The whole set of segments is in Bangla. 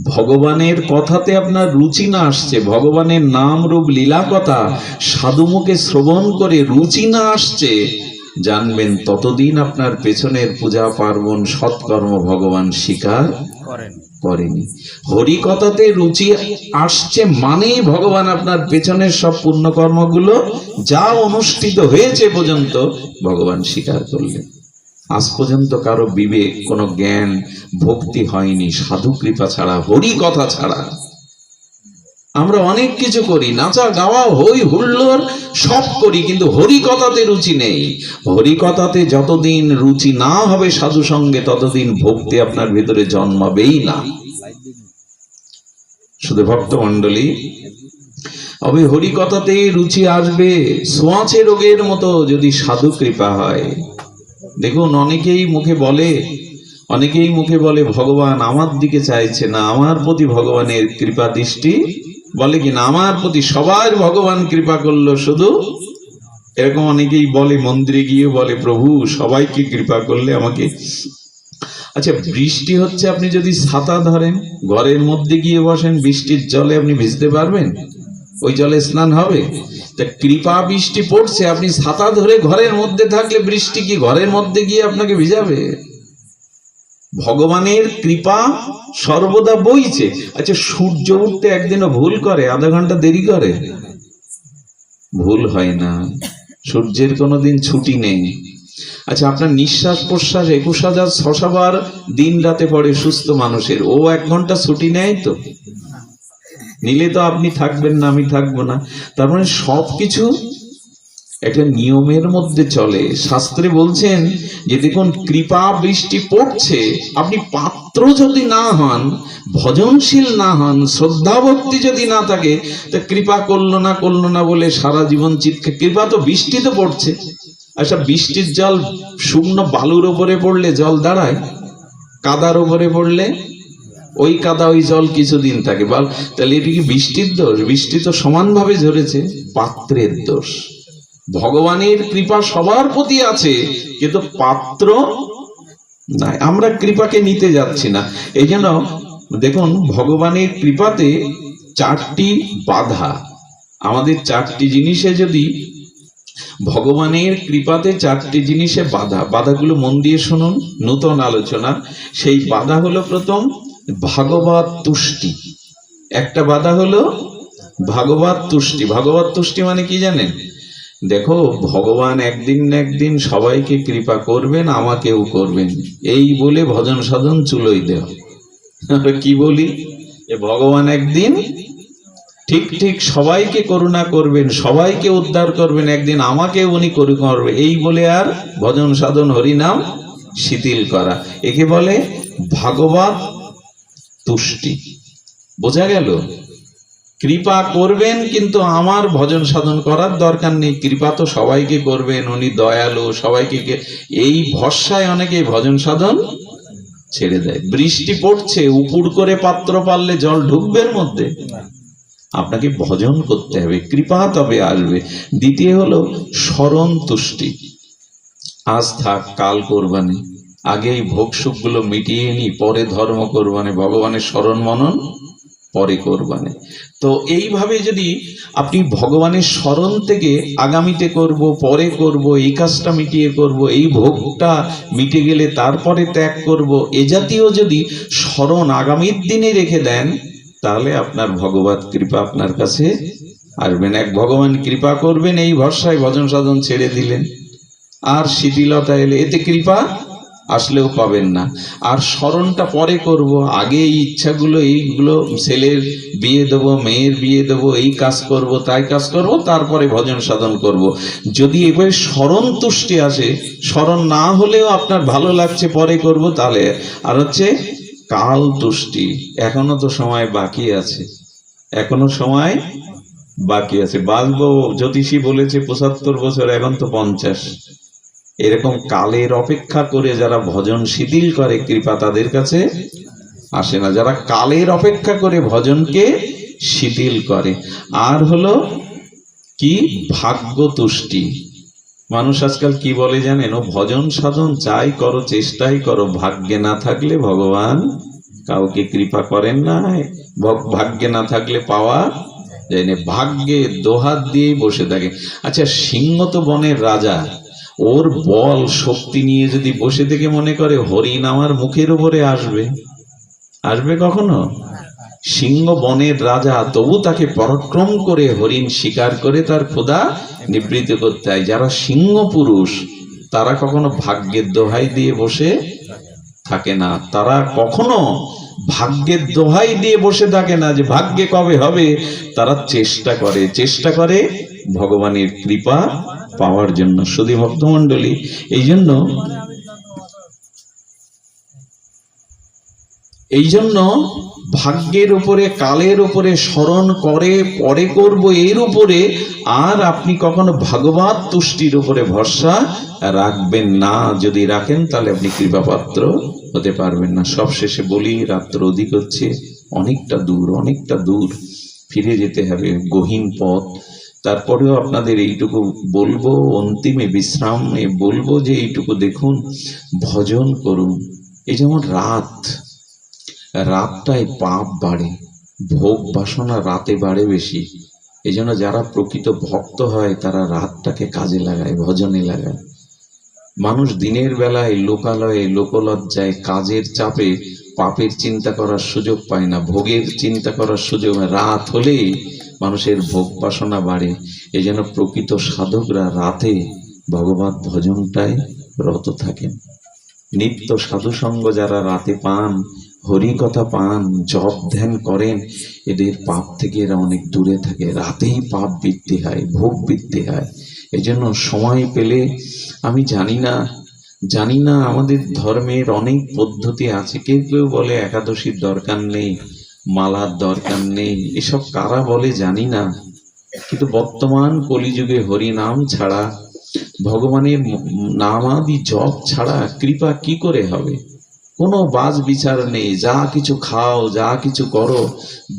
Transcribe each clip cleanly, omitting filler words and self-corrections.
ভগবানের কথাতে আপনার রুচি না আসছে, ভগবানের নাম রূপ লীলা কথা সাধুমুখে শ্রবণ করে রুচি না আসছে, জানবেন ততদিন আপনার পেছনের পূজা পার্বণ সৎকর্ম ভগবান স্বীকার করেনি। হরি কথাতে রুচি আসছে মানেই ভগবান আপনার পেছনের সব পুণ্যকর্মগুলো যা অনুষ্ঠিত হয়েছে পর্যন্ত ভগবান স্বীকার করলেন। আজ পর্যন্ত কারো বিবেক, কোনো জ্ঞান, ভক্তি হয়নি সাধু কৃপা ছাড়া, হরি কথা ছাড়া। আমরা অনেক কিছু করি, নাচা গাওয়া হই হুল্লোড় সব করি, কিন্তু হরি কথাতে রুচি নেই। হরি কথাতে যতদিন রুচি না হবে সাধু সঙ্গে, ততদিন ভক্তি আপনার ভিতরে জন্মাবেই না। শুধু ভক্ত মন্ডলী, তবে হরি কথাতেই রুচি আসবে ছোঁয়াচে রোগের মতো যদি সাধু কৃপা হয়। দেখুন, অনেকেই মুখে বলে ভগবান আমার দিকে চাইছে না, আমার প্রতি ভগবানের কৃপা দৃষ্টি, বলে কিনা আমার প্রতি সবার ভগবান কৃপা করলো, শুধু এরকম অনেকেই বলে, মন্দিরে গিয়ে বলে প্রভু সবাইকে কৃপা করলে আমাকে। আচ্ছা, বৃষ্টি হচ্ছে, আপনি যদি ছাতা ধরেন ঘরের মধ্যে গিয়ে বসেন, বৃষ্টির জলে আপনি ভিজতে পারবেন? ওই জলে স্নান হবে? তা কৃপা বৃষ্টি পড়ছে, আপনি ছাতা ধরে ঘরের মধ্যে থাকলে বৃষ্টি কি ঘরের মধ্যে গিয়ে আপনাকে ভিজাবে? ভগবানের কৃপা সর্বদা বইছে। আচ্ছা, সূর্য উঠতে একদিনও ভুল করে? আধা ঘন্টা দেরি করে? ভুল হয় না। সূর্যের কোনোদিন ছুটি নেই। আচ্ছা, আপনার নিঃশ্বাস প্রশ্বাস 21,600 বার দিন রাতে পড়ে সুস্থ মানুষের, ও 1 ঘন্টা ছুটি নেয়? তো নিলে তো আপনি থাকবেন না, আমি থাকবো না। তার মানে সবকিছু একটা নিয়মের মধ্যে চলে। শাস্ত্রে বলছেন যে দেখুন, কৃপা বৃষ্টি পড়ছে, আপনি পাত্র যদি না হন, ভজনশীল না হন, শ্রদ্ধা ভক্তি যদি না থাকে, তো কৃপা করলো না বলে সারা জীবন চিৎকার। কৃপা তো বৃষ্টি তো পড়ছে। আচ্ছা, বৃষ্টির জল শুকনো বালুর উপরে পড়লে জল দাঁড়ায়? কাদার উপরে পড়লে ওই কাদা ওই জল কিছুদিন থাকে। তাহলে এটা কি বৃষ্টির দোষ? বৃষ্টি তো সমানভাবে ঝরেছে, পাত্রের দোষ। ভগবানের কৃপা সবার প্রতি আছে, কিন্তু পাত্র নাই। আমরা কৃপাকে নিতে যাচ্ছি না। এই জন্য দেখুন, ভগবানের কৃপাতে 4টি বাধা। আমাদের 4টি জিনিসে, যদি ভগবানের কৃপাতে 4টি জিনিসে বাধাগুলো মন দিয়ে শুনুন, নূতন আলোচনা। সেই বাধা হলো, প্রথম ভাগবত তুষ্টি। একটা বাধা হলো ভাগবত তুষ্টি। ভাগবত তুষ্টি মানে কি জানেন? দেখো, ভগবান একদিন না একদিন সবাইকে কৃপা করবেন, আমাকেও করবেন, এই বলে ভজন সাধন চুলোই দেওয়া। কি বলি? ভগবান একদিন ঠিক সবাইকে করুণা করবেন, সবাইকে উদ্ধার করবেন, একদিন আমাকে উনি করবে, এই বলে আর ভজন সাধন হরিনাম শিথিল করা। একে বলে ভাগবত তুষ্টি। বোঝা গেল? কৃপা করবেন, কিন্তু আমার ভজন সাধন করার দরকার নেই, কৃপা তো সবাইকে করবেন, উনি দয়ালু, সবাইকে। এই ভরসায় অনেকে ভজন সাধন ছেড়ে দেয়। বৃষ্টি পড়ছে, উপুর করে পাত্র পারলে জল ঢুকবে এর মধ্যে? আপনাকে ভজন করতে হবে, কৃপা তবে আসবে। দ্বিতীয় হলো স্মরণ তুষ্টি। আজ থাক, কাল কোরবানি, আগে এই ভোগ সুখগুলো মিটিয়ে নি, পরে ধর্ম কোরবানি, ভগবানের স্মরণ মনন পরে কোরবানি। তো এইভাবে যদি আপনি ভগবানের স্মরণ থেকে আগামীতে করব, পরে করব, এই কাজটা মিটিয়ে করব, এই ভোগটা মিটে গেলে তারপরে ত্যাগ করব, এ জাতীয় যদি স্মরণ আগামীর দিনে রেখে দেন, তাহলে আপনার ভগবত কৃপা আপনার কাছে আসবেন। এক ভগবান কৃপা করবেন এই ভরসায় ভজন সাধন ছেড়ে দিলেন, আর শিথিলতা এলে এতে কৃপা আসলেও পাবেন না। আর স্মরণটা পরে করব, আগে এই ইচ্ছাগুলো, এইগুলো, ছেলের বিয়ে দেবো, মেয়ের বিয়ে দেবো, এই কাজ করব, তাই কাজ করব, তারপরে ভজন সাধন করব। যদি এবার স্মরণ তুষ্টি আসে, স্মরণ না হলেও আপনার ভালো লাগছে পরে করব, তাহলে। আর হচ্ছে কাল তুষ্টি। এখনো তো সময় বাকি আছে, বাঁচবো। জ্যোতিষী বলেছে 75 বছর, এখন তো 50। এরকম কালের অপেক্ষা করে যারা ভজন শিথিল করে, কৃপা তাদের কাছে আসে না। যারা কালের অপেক্ষা করে ভজনকে শিথিল করে। আর হলো কি? ভাগ্য তুষ্টি। মানুষ আজকাল কি বলে জানেন? ও ভজন সাধন চাই করো, চেষ্টাই করো, ভাগ্যে না থাকলে ভগবান কাউকে কৃপা করেন না, ভাগ্যে না থাকলে পাওয়া যায় না, ভাগ্যে দোহাত দিয়ে বসে থাকে। আচ্ছা, সিংহ তো বনের রাজা, ওর বল শক্তি নিয়ে যদি বসে থেকে মনে করে হরিণ আমার মুখের উপরে আসবে, আসবে কখনো? সিংহ বনের রাজা, তবু তাকে পরাক্রম করে হরিণ শিকার করে তার ক্ষুধা নিবৃত্ত করতে হয়। যারা সিংহ পুরুষ তারা কখনো ভাগ্যের দোহাই দিয়ে বসে থাকে না, তারা কখনো ভাগ্যের দোহাই দিয়ে বসে থাকে না যে ভাগ্যে কবে হবে। তারা চেষ্টা করে ভগবানের কৃপা পাওয়ার জন্য। শুধু ভক্তমণ্ডলী, এই জন্য ভাগ্যের উপরে, কালের উপরে স্মরণ করে পরে করব এর উপরে আর আপনি কখনো ভগবত তুষ্টির উপরে ভরসা রাখবেন না। যদি রাখেন তাহলে আপনি কৃপাপাত্র হতে পারবেন না। সবশেষে বলি, রাত্র অধিক হচ্ছে, অনেকটা দূর ফিরে যেতে হবে, গহীন পথ। তারপরেও আপনাদের এইটুকু বলবো, অন্তিমে বিশ্রামে বলবো যে এইটুকু দেখুন, ভজন করুন। এই যেমন রাতটায় পাপ বাড়ে, ভোগ বাসনা রাতে বাড়ে বেশি। এই জন্য যারা প্রকৃত ভক্ত হয় তারা রাতটাকে কাজে লাগায়, ভজনে লাগায়। মানুষ দিনের বেলায় লোকালয়ে, লোকলজ্জায়, কাজের চাপে পাপের চিন্তা করার সুযোগ পায় না, ভোগের চিন্তা করার সুযোগ। রাত হলেই মানুষের ভোগ বাসনা বাড়ে। এই জন্য প্রকৃত সাধকরা রাতে ভগবত ভজনটায় রত থাকেন। নিত্য সাধুসঙ্গ যারা রাতে পান, হরি কথা পান, জপ ধ্যান করেন, এদের পাপ থেকে এরা অনেক দূরে থাকে। রাতেই পাপ বৃদ্ধি হয়, ভোগ বৃদ্ধি হয়। এই জন্য সময় পেলে, আমি জানি না আমাদের ধর্মের অনেক পদ্ধতি আছে। কেউ কেউ বলে একাদশীর দরকার নেই, মালার দরকার নেই, এসব কারা বলে জানি না। কিন্তু বর্তমান কলিযুগে হরি নাম ছাড়া, ভগবানের নামাদি জপ ছাড়া কৃপা কি করে হবে? কোনো বাজ বিচার নেই, যা কিছু খাও, যা কিছু করো।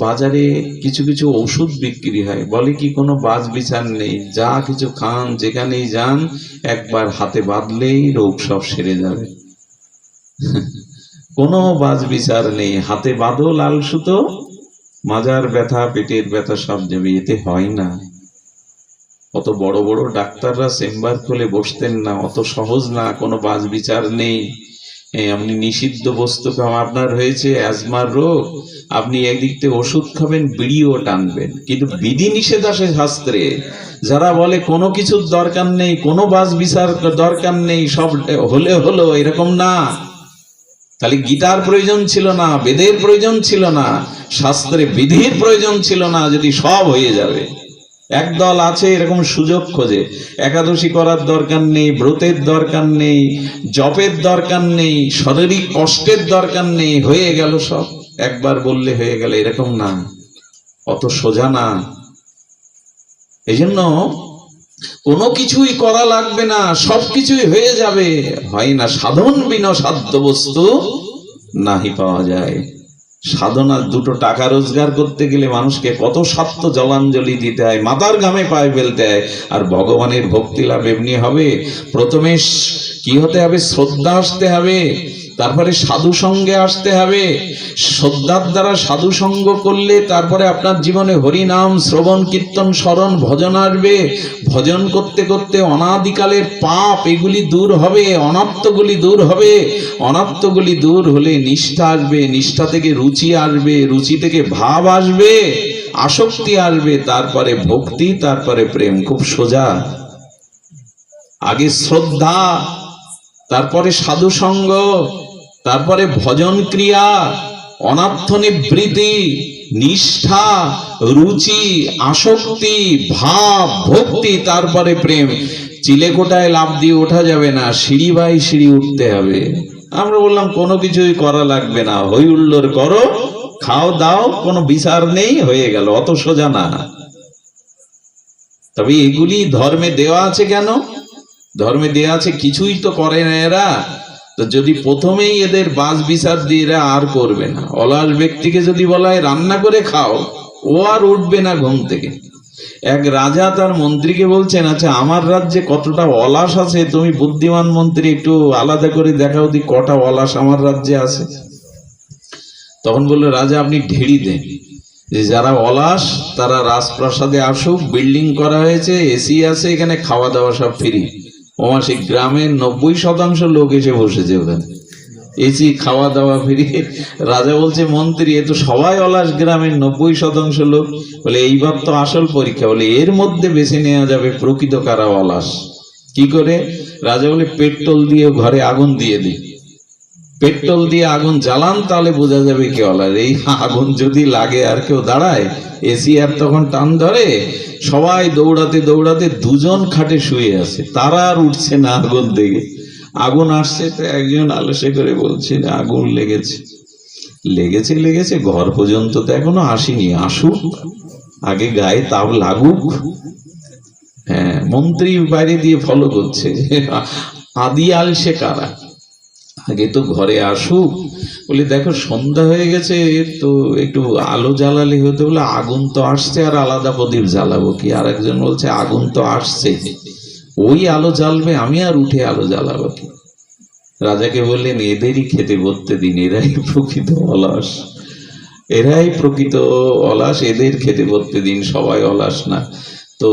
বাজারে কিছু ওষুধ বিক্রি হয়, বলে কি কোনো বাজ বিচার নেই, যা কিছু খান, যেখানেই যান, একবার হাতে বাঁধলেই রোগ সব সেরে যাবে। কোনো বাজ বিচার নেই, হাতে বাঁধো লাল সুতো, মাজার ব্যথা, পেটের ব্যথা সব যাবে। এতে হয় না। অত বড় বড় ডাক্তাররা চেম্বার খুলে বসতেন না, অত সহজ না, কোনো বাজ বিচার নেই। আপনি নিষিদ্ধ বস্তু খাওয়া, আপনার হয়েছে অ্যাজমার রোগ, আপনি একদিক থেকে ওষুধ খাবেন, বিড়িও টানবেন, কিন্তু বিধি নিষেধ আসে শাস্ত্রে। যারা বলে কোনো কিছুর দরকার নেই, কোনো বাজ বিচার দরকার নেই, সব হলো, এরকম না। তাহলে গীতার প্রয়োজন ছিল না, বেদের প্রয়োজন ছিল না, শাস্ত্রে বিধির প্রয়োজন ছিল না, যদি সব হয়ে যাবে। একদল আছে এরকম সুযোগ খোঁজে, একাদশী করার দরকার নেই, ব্রতের দরকার নেই, জপের দরকার নেই, শারীরিক কষ্টের দরকার নেই, হয়ে গেল সব, একবার বললে হয়ে গেল। এরকম না, অত সোজা না। এই জন্য কোনো কিছুই করা লাগবে না, সবকিছুই হয়ে যাবে। হয় না, সাধন বিনা সাধ্য বস্তু নাহি পাওয়া যায়। সাধনার দুটো টাকা রোজগার করতে গেলে মানুষকে কত স্বার্থ জলাঞ্জলি দিতে হয়, মাথার ঘামে পায়ে ফেলতে হয়। আর ভগবানের ভক্তি লাভ এমনি হবে। প্রথমে কি হতে হবে? শ্রদ্ধা আসতে হবে, তারপরে সাধু সঙ্গে আসতে হবে। শ্রদ্ধার দ্বারা সাধু সঙ্গ করলে তারপরে আপনার জীবনে হরি নাম, শ্রবণ, কীর্তন, স্মরণ, ভজন আসবে। ভজন করতে করতে অনাদিকালের পাপ এগুলি দূর হবে, অনাত্মগুলি দূর হবে। অনাত্মগুলি দূর হলে নিষ্ঠা আসবে, নিষ্ঠা থেকে রুচি আসবে, রুচি থেকে ভাব আসবে, আসক্তি আসবে, তারপরে ভক্তি, তারপরে প্রেম। খুব সোজা। আগে শ্রদ্ধা, তারপরে সাধু সঙ্গ, তারপরে ভজন ক্রিয়া, অনাত্ম নিবৃত্তি, নিষ্ঠা, রুচি, আসক্তি, ভাব, ভক্তি, তারপরে প্রেম। চিলেকোটায় লাফ দিয়ে ওঠা যাবে না, সিঁড়ি বাই সিঁড়ি উঠতে হবে। আমরা বললাম কোনো কিছুই করা লাগবে না, হই হুল্লোড় করো, খাও দাও, কোনো বিচার নেই, হয়ে গেল। অত সোজা না। তবে এগুলি ধর্মে দেওয়া আছে কেন? ধর্মে দেওয়া আছে, কিছুই তো করে না এরা। তো যদি প্রথমেই এদের বাজ বিচার দিয়ে এরা আর করবে না। অলস ব্যক্তিকে যদি বলা হয় রান্না করে খাও, ও আর উঠবে না ঘুম থেকে। এক রাজা তার মন্ত্রীকে বলছেন, আচ্ছা আমার রাজ্যে কতটা অলাস আছে, তুমি বুদ্ধিমান মন্ত্রী একটু আলাদা করে দেখাও দি কটা অলাস আমার রাজ্যে আছে। তখন বললো, রাজা আপনি ঢেড়ি দেন, যে যারা অলস তারা রাজপ্রাসাদে আসুক, বিল্ডিং করা হয়েছে, এসি আছে, এখানে খাওয়া দাওয়া সব ফ্রি। ওমা সেই গ্রামের 90% লোক এসে বসেছে ওখানে, এসি খাওয়া দাওয়া ফ্রি। রাজা বলছে, মন্ত্রী এ তো সবাই অলস, গ্রামের 90% লোক। বলে এইবার তো আসল পরীক্ষা, বলে এর মধ্যে বেছে নেওয়া যাবে প্রকৃত কারা অলস। কি করে? রাজা বলে, পেট্রোল দিয়ে ঘরে আগুন দিয়ে দিই, পেট্রোল দিয়ে আগুন জ্বালান, তাহলে বোঝা যাবে কে অলস। এই আগুন যদি লাগে আর কেউ দাঁড়ায়, এসি আর তখন টান ধরে, সবাই দৌড়াতে দৌড়াতে দুজন খাটে শুয়ে আছে, তারা আর উঠছে না আগুন দেখে। আগুন আসছে তো একজন আলসে করে বলছে, আগুন লেগেছে। লেগেছে লেগেছে, ঘর পর্যন্ত তো এখনো আসেনি, আসুক, আগে গায়ে তাপ লাগুক। হ্যাঁ, মন্ত্রী বাইরে দিয়ে ফলো করছে, আদি আলসে কারা, আগে তো ঘরে আসুক। বলে দেখো সন্ধ্যা হয়ে গেছে, তো একটু আলো জ্বালালে হতে। বলে আগুন তো আসছে, আর আলাদা প্রদীপ জ্বালাবো কি? আর একজন বলছে, আগুন তো আসছে, ওই আলো জ্বালবে, আমি আর উঠে আলো জ্বালাবো কি? রাজাকে বললেন, এদেরই খেতে বলতে দিন, এরাই প্রকৃত অলস, এরাই প্রকৃত অলস, এদের খেতে বলতে দিন, সবাই অলস না। তো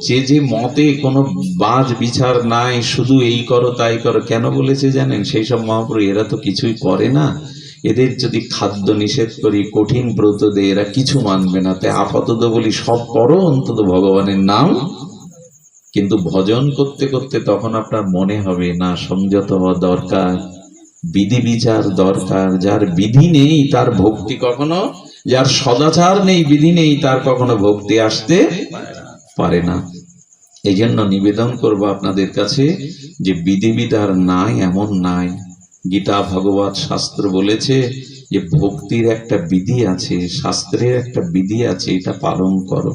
যে যে মতে কোনো বাজ বিচার নাই, শুধু এই করো তাই করো, কেন বলেছে জানেন? সেই সব মহাপুরু, এরা তো কিছুই করে না, এদের যদি খাদ্য নিষেধ করি, কঠিন ব্রত দেয়, এরা কিছু মানবে না। তাই আপাতত বলি সব করো, অন্তত ভগবানের নাম। কিন্তু ভজন করতে করতে তখন আপনার মনে হবে, না, সংযত হওয়া দরকার, বিধি বিচার দরকার। যার বিধি নেই তার ভক্তি কখনো, যার সদাচার নেই, বিধি নেই, তার কখনো ভক্তি আসতে পারে না। এই জন্য নিবেদন করবো আপনাদের কাছে, যে বিধিবিধার নাই এমন নাই। গীতা ভাগবত শাস্ত্র বলেছে যে ভক্তির একটা বিধি আছে, শাস্ত্রের একটা বিধি আছে, এটা পালন করো।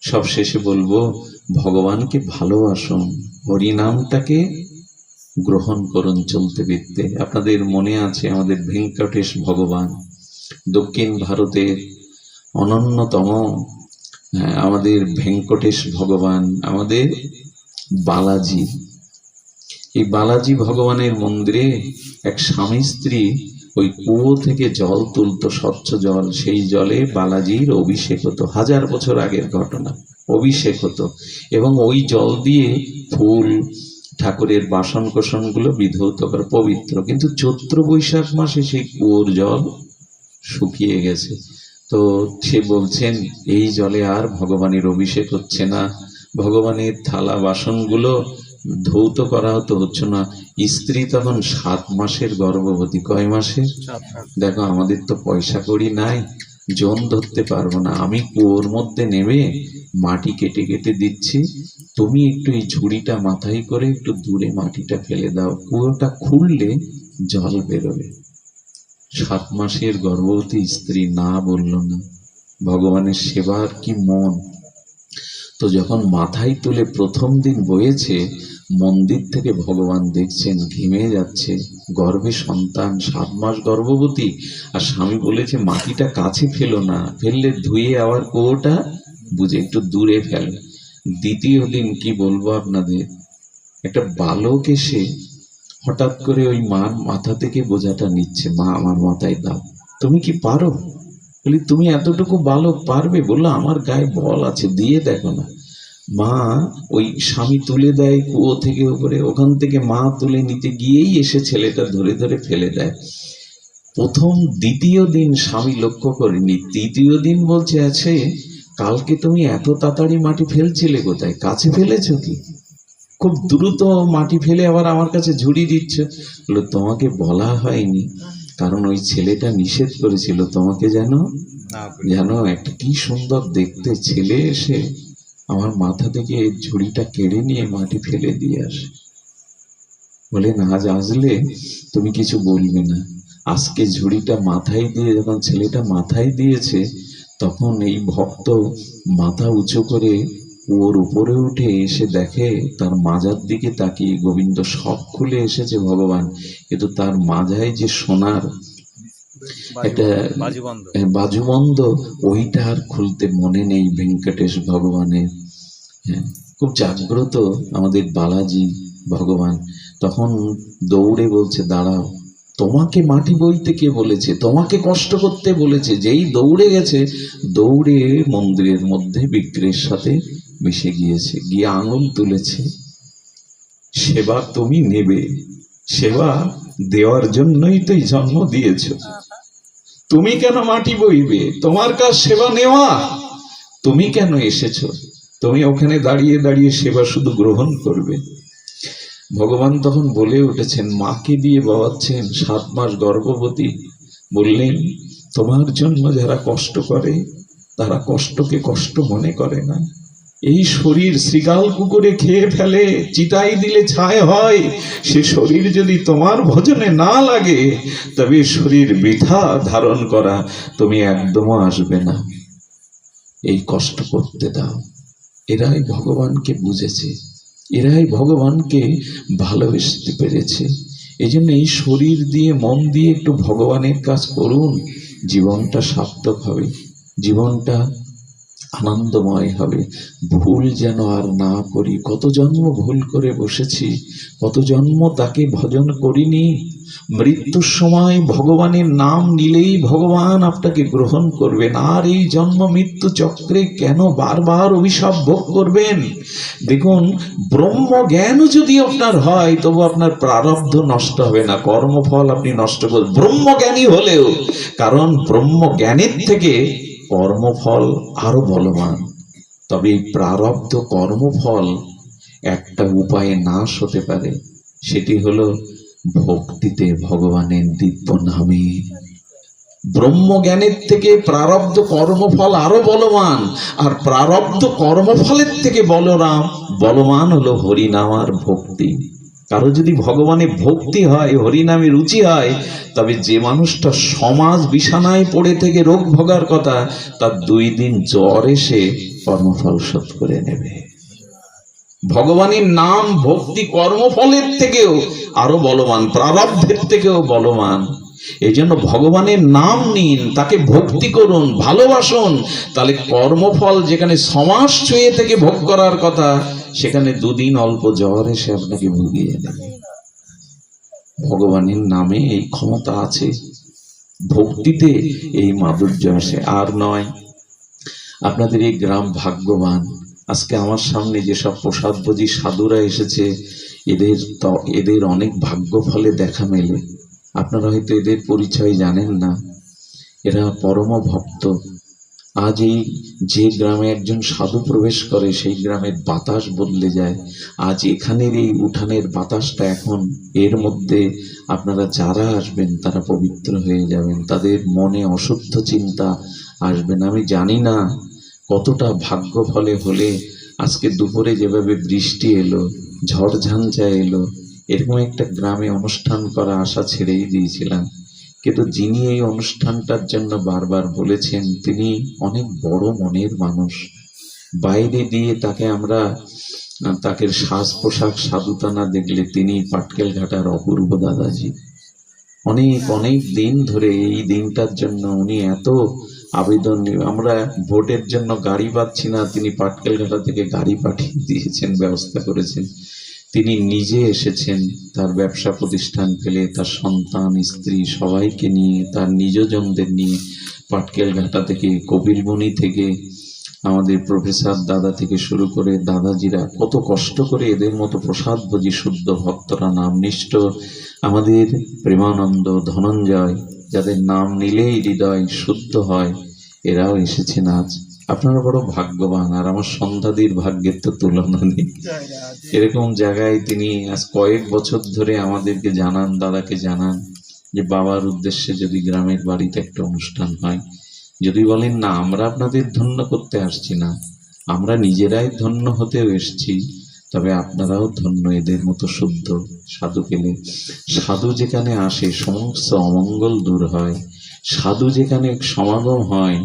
সব শেষে বলবো, ভগবানকে ভালোবাসুন, হরিনামটাকে গ্রহণ করুন চলতে ফিরতে। আপনাদের মনে আছে আমাদের ভেঙ্কটেশ ভগবান, দক্ষিণ ভারতের অনন্যতম আমাদের ভেঙ্কটেশ ভগবান, আমাদের বালাজি। এই বালাজি ভগবানের মন্দিরে এক স্বামী স্ত্রী ওই কুয়ো থেকে জল তুলতো, স্বচ্ছ জল, সেই জলে বালাজির অভিষেক হতো। 1000 বছর আগের ঘটনা, অভিষেক হতো। এবং ওই জল দিয়ে ফুল, ঠাকুরের বাসন কোসন গুলো বিধৌত করে পবিত্র। কিন্তু চৈত্র বৈশাখ মাসে সেই কুয়োর জল শুকিয়ে গেছে। তো সে বলছেন, এই জলে আর ভগবানের অভিষেক হচ্ছে না, ভগবানের থালা বাসনগুলো ধৌত করা হচ্ছে না। স্ত্রী তখন 7 মাসের গর্ভবতী। কয় মাসের? দেখো, আমাদের তো পয়সা কড়ি নাই, জন ধরতে পারবো না, আমি কুয়োর মধ্যে নেমে মাটি কেটে কেটে দিচ্ছি, তুমি একটু এই ঝুড়িটা মাথায় করে একটু দূরে মাটিটা ফেলে দাও, কুয়োটা খুললে জল বেরোবে। 7 মাসের গর্ভবতী স্ত্রী না বলল না। ভগবানের সেবার কি মন! তো যখন মাথায় তুলে প্রথম দিন বয়েছে, মন্দির থেকে ভগবান দেখছেন ঘেমে যাচ্ছে, গর্ভে সন্তান, 7 মাস গর্ভবতী, আর স্বামী বলেছে মাটিটা কাছে ফেলো না, ফেললে ধুয়ে আবার কুয়োটা বুঝে একটু দূরে ফেলে। দ্বিতীয় দিন কি বলবো আপনাদের, একটা বালক এসে হঠাৎ করে ওই মার মাথা থেকে বোঝাটা নিচ্ছে, মা আমার মাথায় দাও, তুমি কি পারো? বলি, তুমি এতটুকু বালক পারবে? বললো, আমার গায়ে বল আছে, দিয়ে দেখো না। মা ওই স্বামী তুলে দেয় কুয়ো থেকে উপরে, ওখান থেকে মা তুলে নিতে গিয়েই এসে ছেলেটা ধরে ধরে ফেলে দেয়। প্রথম দ্বিতীয় দিন স্বামী লক্ষ্য করেনি, তৃতীয় দিন বলছে, আছে কালকে তুমি এত তাড়াতাড়ি মাটি ফেলছিলে কোথায়, কাছে ফেলেছো কি? খুব দ্রুত মাটি ফেলে আবার আমার কাছে ঝুড়ি দিচ্ছ। বললো, তোমাকে বলা হয়নি, কারণ ওই ছেলেটা নিষেধ করেছিল তোমাকে, জানো একটা কি সুন্দর দেখতে ছেলে এসে আমার মাথা থেকে ঝুড়িটা কেড়ে নিয়ে মাটি ফেলে দিয়ে আসে। বলে, না, আজ আসলে তুমি কিছু বলবে না, আজকে ঝুড়িটা মাথায় দিয়ে যখন ছেলেটা মাথায় দিয়েছে, তখন এই ভক্ত মাথা উঁচু করে ওর উপরে উঠে এসে দেখে তার মাজার দিকে তাকিয়ে গোবিন্দ সব খুলে এসেছে ভগবান, কিন্তু তার মাজায় যে সোনার একটা বাজুবন্ধ, ওইটা আর খুলতে মনে নেই ভেঙ্কটেশ ভগবানের। হ্যাঁ, খুব জাগ্রত আমাদের বালাজি ভগবান। তখন দৌড়ে বলছে, দাঁড়াও, তোমাকে মাটি বইতে কে বলেছে? তোমাকে কষ্ট করতে বলেছে? যেই দৌড়ে গেছে, দৌড়ে মন্দিরের মধ্যে বিগ্রহের সাথে মিশে গিয়েছে, গিয়ে আঙুল তুলেছে। সেবা তুমি নেবে, সেবা দেওয়ার জন্যই তো জন্ম দিয়েছ। তুমি কেন মাটি বইবে? তোমার কাজ সেবা নেওয়া। তুমি কেন এসেছো? তুমি ওখানে দাঁড়িয়ে দাঁড়িয়ে সেবা শুধু গ্রহণ করবে। ভগবান তখন বলে উঠেছেন, মাকে দিয়ে বাবাচ্ছেন, 7 মাস গর্ভবতী। বললেন, তোমার জন্য যারা কষ্ট করে তারা কষ্টকে কষ্ট মনে করে না। এই শরীর শ্রীগাল কুকুরে খেয়ে ফেলে, চিতাই দিলে ছাই হয়। সে শরীর যদি তোমার ভজনে না লাগে, তবে শরীর বৃথা ধারণ করা তুমি একদমও আসবে না। এই কষ্ট করতে দাও। এরাই ভগবানকে বুঝেছে, এরাই ভগবানকে ভালোবাসতে পেরেছে। এই জন্য এই শরীর দিয়ে মন দিয়ে একটু ভগবানের কাজ করুন, জীবনটা সার্থক হবে, জীবনটা আনন্দময় হবে। ভুল যেন আর না করি। কত জন্ম ভুল করে বসেছি, কত জন্ম তাকে ভজন করিনি। মৃত্যুর সময় ভগবানের নাম নিলেই ভগবান আপনাকে গ্রহণ করবেন। আর এই জন্ম মৃত্যু চক্রে কেন বারবার অভিশাপ ভোগ করবেন? দেখুন, ব্রহ্ম জ্ঞানও যদি আপনার হয়, তবু আপনার প্রারব্ধ নষ্ট হবে না, কর্মফল আপনি নষ্ট করবেন ব্রহ্মজ্ঞানী হলেও। কারণ ব্রহ্ম জ্ঞানের থেকে কর্মফল আরো বলবান। তবে এই প্রারব্ধ কর্মফল একটা উপায়ে নাশ হতে পারে, সেটি হলো ভক্তিতে ভগবানের দিব্য নামে। ব্রহ্মজ্ঞানের থেকে প্রারব্ধ কর্মফল আরো বলবান, আর প্রারব্ধ কর্মফলের থেকে বলবান হলো হরিনাম আর ভক্তি। কারো যদি ভগবানে ভক্তি হয়, হরিনামে রুচি হয়, তবে যে মানুষটা সমাজ বিছানায় পড়ে থেকে রোগ ভোগার কথা, তার 2 দিন জ্বর এসে কর্মফল শোধ করে নেবে। ভগবানের নাম ভক্তি কর্মফলের থেকেও আরো বলবান, প্রারব্ধের থেকেও বলবান। এই জন্য ভগবানের নাম নিন, তাকে ভক্তি করুন, ভালোবাসুন। তাহলে কর্মফল যেখানে সমাজ ছুঁয়ে থেকে ভোগ করার কথা, সেখানে 2 দিন অল্প জ্বর এসে আপনাকে ভুগিয়ে দেবে। ভগবানের নামে এই ক্ষমতা আছে, ভক্তিতে এই মাধুর্য আসে। আর নয়, আপনাদের এই গ্রাম ভাগ্যবান। আজকে আমার সামনে যেসব প্রসাদভোজী সাধুরা এসেছে, এদের অনেক ভাগ্য ফলে দেখা মেলে। আপনারা হয়তো এদের পরিচয় জানেন না। এরা পরম ভক্ত। আজ এই যে গ্রামে একজন সাধু প্রবেশ করে, সেই গ্রামের বাতাস বদলে যায়। আজ এখানের এই উঠানের বাতাসটা এখন এর মধ্যে আপনারা যারা আসবেন তারা পবিত্র হয়ে যাবেন, তাদের মনে অশুদ্ধ চিন্তা আসবে না। আমি জানি না কতটা ভাগ্য ফলে হলে আজকে দুপুরে যেভাবে বৃষ্টি এলো, ঝড় ঝঞ্ঝা এলো, এরকম একটা গ্রামে অনুষ্ঠান করা আশা ছেড়েই দিয়েছিলাম। কিন্তু যিনি এই অনুষ্ঠানটার জন্য বারবার বলেছেন, তিনি অনেক বড় মনের মানুষ। বাইরে দিয়ে তাকে সাজ পোশাক সাধুতা না দেখলে তিনি পাটকেল ঘাটার অপূর্ব দাদাজি। অনেক দিন ধরে এই দিনটার জন্য উনি এত আবেদন, আমরা ভোটের জন্য গাড়ি পাচ্ছি না, তিনি পাটকেল ঘাটা থেকে গাড়ি পাঠিয়ে দিয়েছেন, ব্যবস্থা করেছেন। তিনি নিজে এসেছেন, তার ব্যবসা প্রতিষ্ঠান ফেলে, তার সন্তান স্ত্রী সবাইকে নিয়ে, তার নিজজনদের নিয়ে পাটকেল ঘাটা থেকে, কবিরবনি থেকে, আমাদের প্রফেসর দাদা থেকে শুরু করে দাদাজিরা কত কষ্ট করে এদের মতো প্রসাদভোজী শুদ্ধ ভক্তরা, নামনিষ্ঠ আমাদের প্রেমানন্দ, ধনঞ্জয়, যাদের নাম নিলেই হৃদয় শুদ্ধ হয়, এরাও এসেছেন আজ। আপনারা বড় ভাগ্যবান। আর আমার সন্ধ্যাদির ভাগ্যের তো তুলনা নেই। এরকম জায়গায় তিনি আজ কয়েক বছর ধরে আমাদেরকে জানান, দাদাকে জানান যে বাবার উদ্দেশ্যে যদি গ্রামের বাড়িতে একটা অনুষ্ঠান হয়, যদি বলেন না আমরা আপনাদের ধন্য করতে আসছি না, আমরা নিজেরাই ধন্য হতেও এসছি, তবে আপনারাও ধন্য এদের মতো শুদ্ধ সাধু পেলে। সাধু যেখানে আসে সমস্ত অমঙ্গল দূর হয়। সাধু যেখানে সমাগম হয়,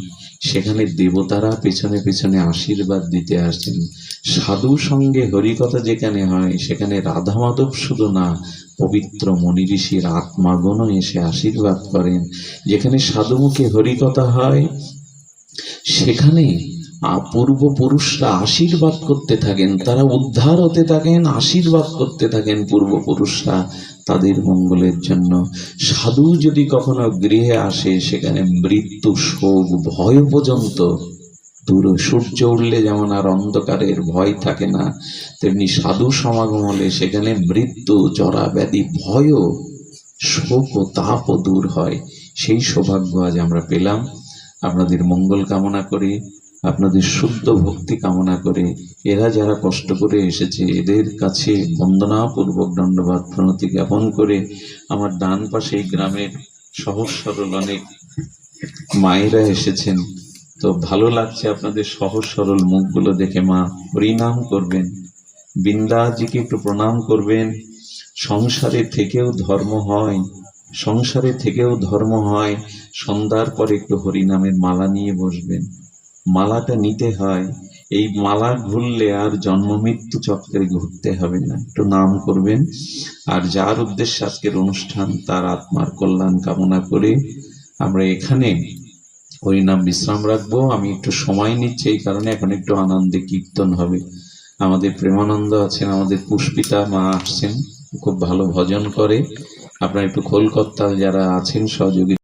সেখানে দেবতারা পেছনে পেছনে আশীর্বাদ দিতে আসেন। সাধু সঙ্গে হরিকথা যেখানে হয়, সেখানে রাধা মাধব শুধু না, পবিত্র মনি ঋষির আত্মাগণও এসে আশীর্বাদ করেন। যেখানে সাধুমুখে হরিকথা হয়, সেখানে পূর্বপুরুষরা আশীর্বাদ করতে থাকেন, তারা উদ্ধার হতে থাকেন, আশীর্বাদ করতে থাকেন পূর্বপুরুষরা। তাদের মঙ্গলের জন্য। সাধু যদি কখনো গৃহে আসে, সেখানে মৃত্যু, শোক, ভয় পর্যন্ত দূর। সূর্য উঠলে যেমন আর অন্ধকারের ভয় থাকে না, তেমনি সাধু সমাগম হলে সেখানে মৃত্যু, জরা ব্যাধি, ভয়, শোক ও তাপও দূর হয়। সেই সৌভাগ্য আজ আমরা পেলাম। আপনাদের মঙ্গল কামনা করে, আপনাদের শুদ্ধ ভক্তি কামনা করে, এরা যারা কষ্ট করে এসেছে এদের কাছে বন্দনাপূর্বক দণ্ডবাদ প্রণতি জ্ঞাপন করে, আমার ডান পাশে এই গ্রামের সহজ সরল অনেক মায়েরা এসেছেন, তো ভালো লাগছে আপনাদের সহজ সরল মুখগুলো দেখে। মা হরিনাম করবেন, বৃন্দাজিকে একটু প্রণাম করবেন। সংসারে থেকেও ধর্ম হয়, সংসারে থেকেও ধর্ম হয়। সন্ধ্যার পরে একটু হরিনামের মালা নিয়ে বসবেন, মালাটা নিতে হয়। এই মালা ঘুরলে আর জন্ম মৃত্যু চক্রে ঘুরতে হবে না। একটু নাম করবেন। আর যার উদ্দেশ্যে আজকের অনুষ্ঠান, তার আত্মার কল্যাণ কামনা করে আমরা এখানে হরিনাম বিশ্রাম রাখবো। আমি একটু সময় নিচ্ছি এই কারণে, এখন একটু আনন্দে কীর্তন হবে। আমাদের প্রেমানন্দ আছেন, আমাদের পুষ্পিতা মা আসছেন, খুব ভালো ভজন করে। আপনারা একটু কলকাতা যারা আছেন সহযোগী